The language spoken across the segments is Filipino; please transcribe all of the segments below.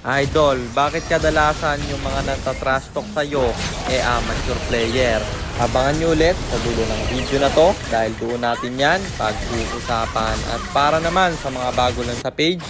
Idol, bakit kadalasan yung mga nagtatrash talk sa'yo amateur player? Abangan nyo ulit sa dulo ng video na to dahil doon natin yan pag-uusapan. At para naman sa mga bago lang sa page,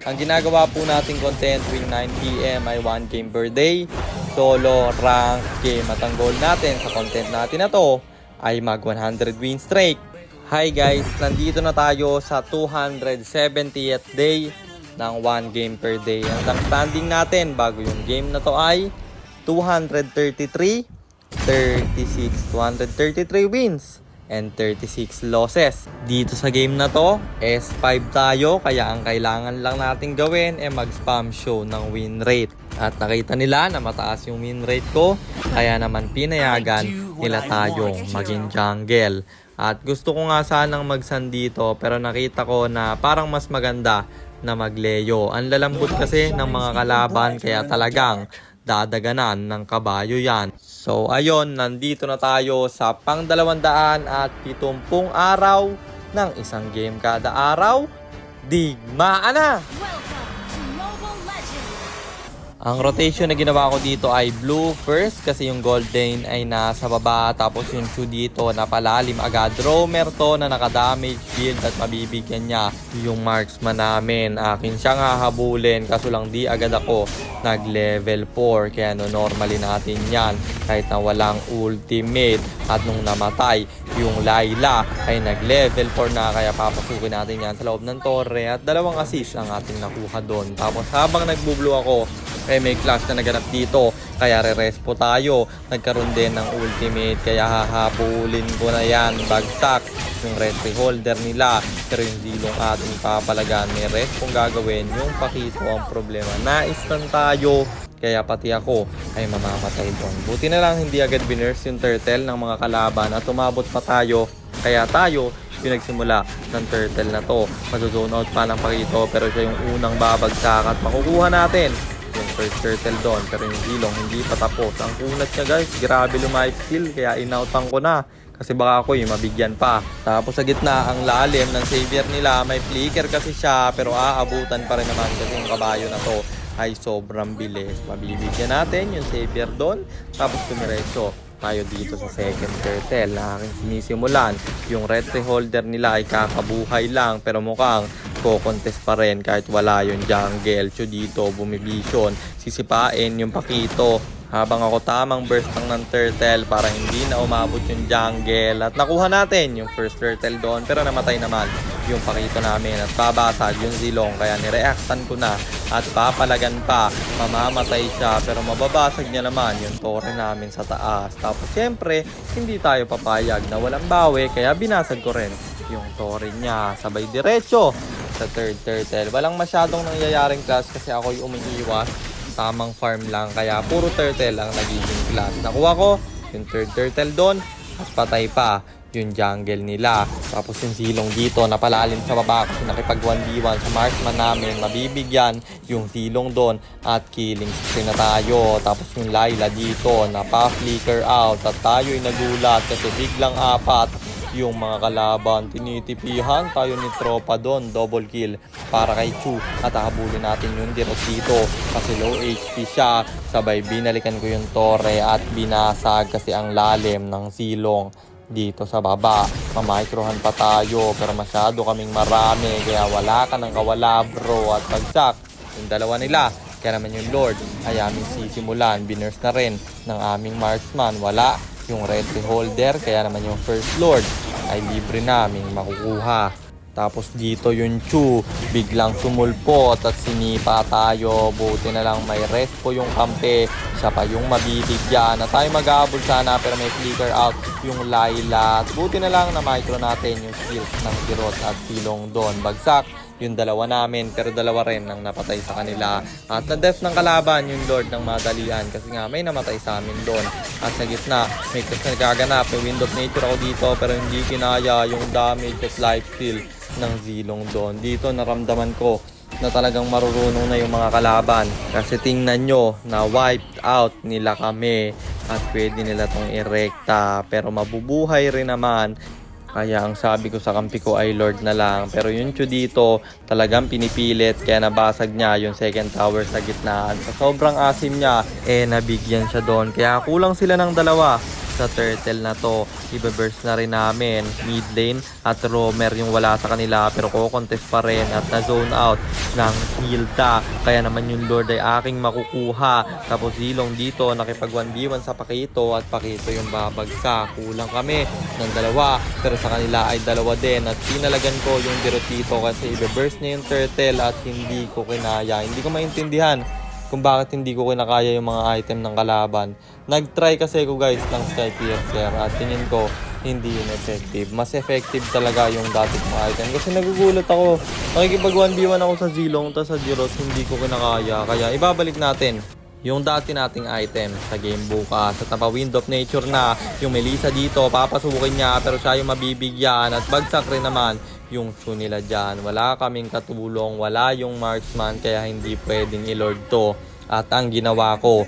ang ginagawa po nating content tuwing 9 PM ay 1 game per day, solo, rank, game. At ang goal natin sa content natin na to ay mag 100 win streak. Hi guys, nandito na tayo sa 270th day ng 1 game per day. Ang standing natin bago yung game na to ay 233, 36, 233 wins and 36 losses. Dito sa game na to, S5 tayo, kaya ang kailangan lang natin gawin ay mag-spam show ng win rate. At nakita nila na mataas yung win rate ko, kaya naman pinayagan nila tayong maging jungle. At gusto ko nga sanang mag-sun dito, pero nakita ko na parang mas maganda na magleyo. Ang lalambot kasi ng mga kalaban, kaya talagang dadaganan ng kabayo yan. So ayun, nandito na tayo sa pang 270 araw ng isang game kada araw. Digmaan na! Ang rotation na ginawa ko dito ay blue first kasi yung golden ay nasa baba, tapos yung Chu dito na palalim agad. Roamer to na naka-damage shield at mabibigyan niya yung marksman namin. Akin siyang hahabulin kaso lang di agad ako nag-level 4, kaya no normally natin yan kahit na walang ultimate. At nung namatay yung Layla ay nag-level 4 na, kaya papasukin natin yan sa loob ng torre at 2 assist ang ating nakuha doon. Tapos habang nagbo-blue ako, may clash na naganap dito, kaya re-respo tayo. Nagkaroon din ng ultimate, kaya hahabulin ko na yan. Bagsak yung retry holder nila, pero yung zilong ating papalagan. May respo gagawin, yung pakito ang problema. Na-stun tayo, kaya pati ako ay mamamatay doon. Buti na lang hindi agad binurst yung turtle ng mga kalaban at umabot pa tayo, kaya tayo pinagsimula ng turtle na to. Mazo-zone out pa ng pakito, pero siya yung unang babagsak at makukuha natin yung first turtle doon. Pero yung zilong hindi pa tapos. Ang kunat niya guys, grabe lumayip skill, kaya inoutan ko na kasi baka ako mabigyan pa. Tapos sa gitna ang lalim ng savior nila, may flicker kasi siya, pero aabutan pa rin naman kasi yung kabayo na to ay sobrang bilis. Mabibigyan natin yung savior doon, tapos tumiretso tayo dito sa second turtle na aking sinisimulan. Yung retry holder nila ay kakabuhay lang, pero mukhang ko-contest pa rin kahit wala yung jungle. Chu dito bumivision, sisipain yung pakito habang ako tamang burst ng turtle para hindi na umabot yung jungle. At nakuha natin yung first turtle doon, pero namatay naman yung pakito namin at babasag yung zilong, kaya nireactan ko na at papalagan pa. Mamamatay siya, pero mababasag niya naman yung torre namin sa taas. Tapos siyempre hindi tayo papayag na walang bawi, kaya binasag ko rin yung torre niya. Sabay diretso sa third turtle. Walang masyadong nangyayaring clash kasi ako yung umiiwas, tamang farm lang, kaya puro turtle ang nagiging clash. Nakuha ko yung third turtle doon at patay pa yung jungle nila. Tapos yung zilong dito napalalim sa baba kasi nakipag 1v1 sa marksman namin. Mabibigyan yung zilong doon at killing spree na tayo. Tapos yung Layla dito napa-flicker out at tayo'y nagulat kasi biglang apat yung mga kalaban. Tinitipihan tayo ni tropa doon, double kill para kay Chu at habulin natin yung dirot dito kasi low HP siya. Sabay binalikan ko yung torre at binasag kasi ang lalim ng silong dito sa baba. Mamicrohan pa tayo pero masyado kaming marami, kaya wala ka ng kawala bro. At bagsak yung dalawa nila, kaya naman yung Lord ay aming sisimulan. Binurst na rin ng aming marksman, wala yung retry holder, kaya naman yung first Lord ay libre naming makukuha. Tapos dito yung Chu biglang sumulpot at sinipa tayo. Buti na lang may respo yung kampe, siya pa yung mabibigyan na tayo mag-aabol sana, pero may flicker out yung Layla. At buti na lang na micro natin yung skills ng Kirot at Silong doon. Bagsak yung dalawa namin, pero dalawa rin ang napatay sa kanila. At na-def ng kalaban yung Lord ng madalian kasi nga may namatay sa amin doon. At sa gitna may nagaganap, may wind of nature ako dito, pero hindi kinaya yung damage at life steal ng zilong doon. Dito naramdaman ko na talagang marurunong na yung mga kalaban kasi tingnan nyo na wiped out nila kami at pwede nila tong irekta, pero mabubuhay rin naman Kaya ang sabi ko sa kampi ko ay Lord na lang. Pero yung Chu dito talagang pinipilit kaya nabasag niya yung second tower sa gitnaan. Sa sobrang asim niya, nabigyan siya doon. Kaya kulang sila ng dalawa sa turtle na to. Ibe-burst na rin namin mid lane at roamer yung wala sa kanila pero ko-contest pa rin at na-zone out ng Hilda. Kaya naman yung Lord ay aking makukuha. Tapos Zilong dito nakipag 1v1 sa Pakito at Pakito yung babagsak. Kulang kami ng dalawa pero sa kanila ay dalawa din at pinalagan ko yung Dirotito kasi ibe-burst niya yung turtle at hindi ko kinaya. Hindi ko maintindihan kung bakit hindi ko kinakaya yung mga item ng kalaban. Nag-try kasi ko guys ng Sky Piercer at tingin ko hindi yun effective. Mas effective talaga yung dati kong item kasi nagugulat ako. Nakikipag 1v1 ako sa Zilong tapos sa Dirot hindi ko kinakaya. Kaya ibabalik natin yung dati nating item sa game bukas. At napa Wind of Nature na yung Melissa dito. Papasukin niya pero siya yung mabibigyan at bagsak rin naman yung Chu nila dyan. Wala kaming katulong, wala yung marksman kaya hindi pwedeng i-lord to. At ang ginawa ko,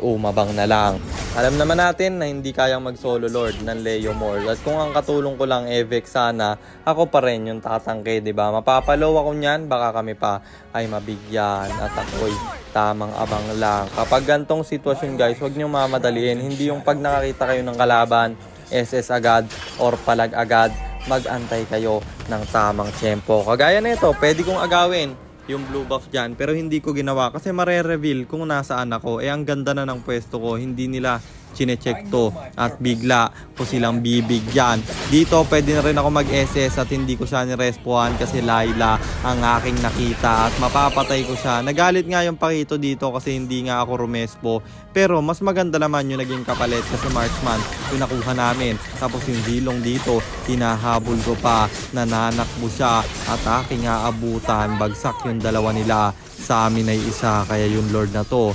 umabang na lang. Alam naman natin na hindi kayang mag-solo lord ng Leomord. At kung ang katulong ko lang Vex sana, ako pa rin yung tatangke, diba? Mapapalow ako niyan, baka kami pa ay mabigyan. At ako'y tamang abang lang. Kapag gantong sitwasyon guys, huwag niyong mamadaliin. Hindi yung pag nakakita kayo ng kalaban, SS agad or palag agad, mag-antay kayo ng tamang tempo. Kagaya nito, pwede kong agawin yung blue buff dyan pero hindi ko ginawa kasi mare-reveal kung nasaan ako. Ang ganda na ng pwesto ko, hindi nila chinecheck to at bigla ko silang bibigyan. Dito pwede na rin ako mag-SS at hindi ko siya nirespohan kasi Layla ang aking nakita at mapapatay ko siya. Nagalit nga yung Pakito dito kasi hindi nga ako rumespo pero mas maganda naman yung naging kapalit kasi marksman yung nakuha namin. Tapos yung Zilong dito hinahabol ko pa, nananakbo siya at aking aabutan. Bagsak yung dalawa nila, sa amin ay isa kaya yung Lord na to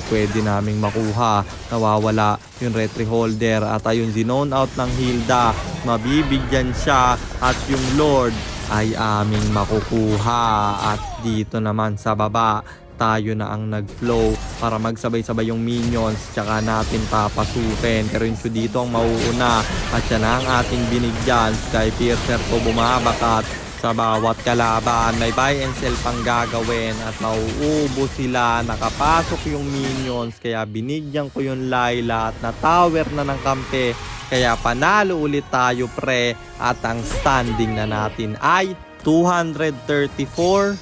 pwede naming makuha. Nawawala yung retry holder at ayun zinone out ng Hilda, mabibigyan siya at yung Lord ay aming makukuha. At dito naman sa baba tayo na ang nag-flow para magsabay-sabay yung minions tsaka natin papasukin. Pero yung Chu dito ang mauuna at siya na ang ating binigyan. Sky Piercer ko bumabakat sa bawat kalaban. May buy and sell pang gagawin at mauubo sila. Nakapasok yung minions kaya binigyan ko yung Layla at na-tower na ng kampe. Kaya panalo ulit tayo pre at ang standing na natin ay 234-36.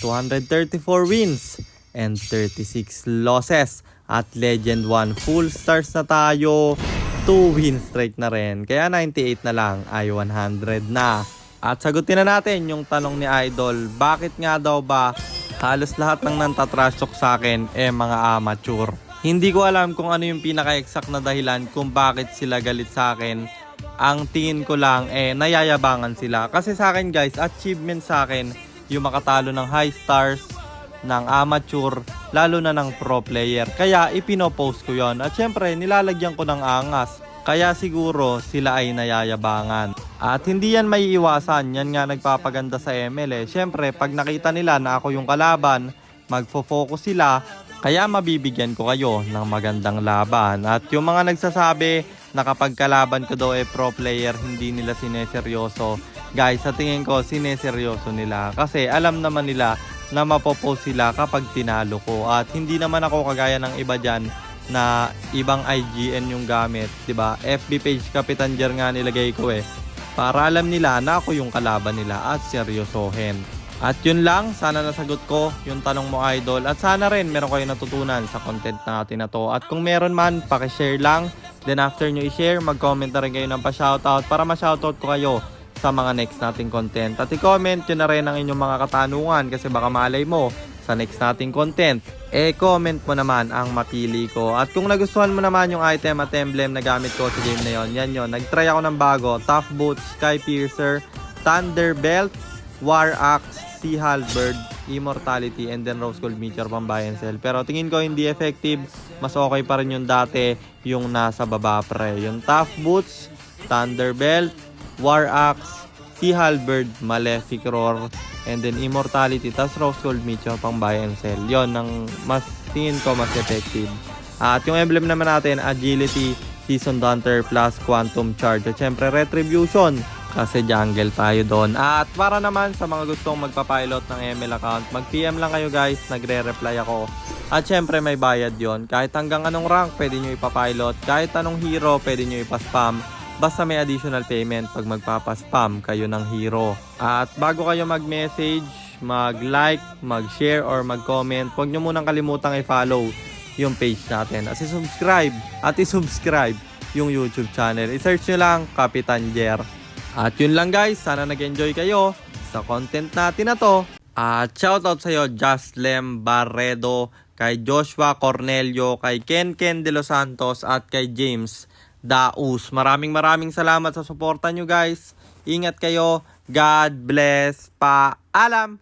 234 wins and 36 losses. At Legend 1 full stars na tayo. 2 win straight na rin. Kaya 98 na lang ay 100 na. At sagutin na natin yung tanong ni Idol. Bakit nga daw ba halos lahat ng nantatrash talk sa akin mga amateur? Hindi ko alam kung ano yung pinaka-exact na dahilan kung bakit sila galit sa akin. Ang tingin ko lang nayayabangan sila. Kasi sa akin guys, achievement sa akin yung makatalo ng high stars, ng amateur, lalo na ng pro player. Kaya ipinopost ko yon. At syempre nilalagyan ko ng angas. Kaya siguro sila ay nayayabangan. At hindi yan may iwasan. Yan nga nagpapaganda sa ML Syempre pag nakita nila na ako yung kalaban, magfo-focus sila. Kaya mabibigyan ko kayo ng magandang laban. At yung mga nagsasabi na kapag kalaban ko daw pro player, hindi nila sineseryoso. Guys, sa tingin ko sineseryoso nila. Kasi alam naman nila na mapopost sila kapag tinalo ko. At hindi naman ako kagaya ng iba dyan na ibang IGN yung gamit, 'di ba? FB page Kapitan Jer nga nilagay ko para alam nila na ako yung kalaban nila at seryosohin. At yun lang, sana nasagot ko yung tanong mo Idol at sana rin meron kayo natutunan sa content natin na to. At kung meron man, paki-share lang. Then after nyo i-share, mag-comment na rin kayo ng pa-shoutout para ma-shoutout ko kayo sa mga next nating content. At i-comment nyo na rin ang inyong mga katanungan kasi baka malay mo sa next nating content, comment mo naman ang mapili ko. At kung nagustuhan mo naman yung item at emblem na gamit ko sa game na yon, yan yun. Nag-try ako ng bago, Tough Boots, Sky Piercer, Thunder Belt, War Axe, Sea Halberd, Immortality, and then Rose Gold Meteor pang buy and sell. Pero tingin ko hindi effective. Mas okay pa rin yung dati, yung nasa baba pre. Yung Tough Boots, Thunder Belt, War Axe, Sea Halberd, Malefic Roar, and then Immortality, tas Rose Gold Meteor pang buy and sell. Yon ang mas tingin ko mas effective. At yung emblem naman natin, Agility, Season Hunter plus Quantum Charge. At syempre Retribution kasi jungle tayo doon. At para naman sa mga gustong magpapilot ng ML account, mag-PM lang kayo guys, nagre-reply ako. At syempre may bayad yon. Kahit hanggang anong rank pwede nyo ipapilot, kahit anong hero pwede nyo ipaspam. Basta may additional payment pag magpapaspam kayo ng hero. At bago kayo mag-message, mag-like, mag-share or mag-comment, huwag nyo munang kalimutang i-follow yung page natin. At i-subscribe yung YouTube channel. I-search nyo lang Kapitan Jer. At yun lang guys, sana nag-enjoy kayo sa content natin na to. At shoutout sa'yo Jaslem Barredo, kay Joshua Cornelio, kay Ken De Los Santos at kay James Daus. Maraming salamat sa suporta nyo guys. Ingat kayo. God bless. Paalam.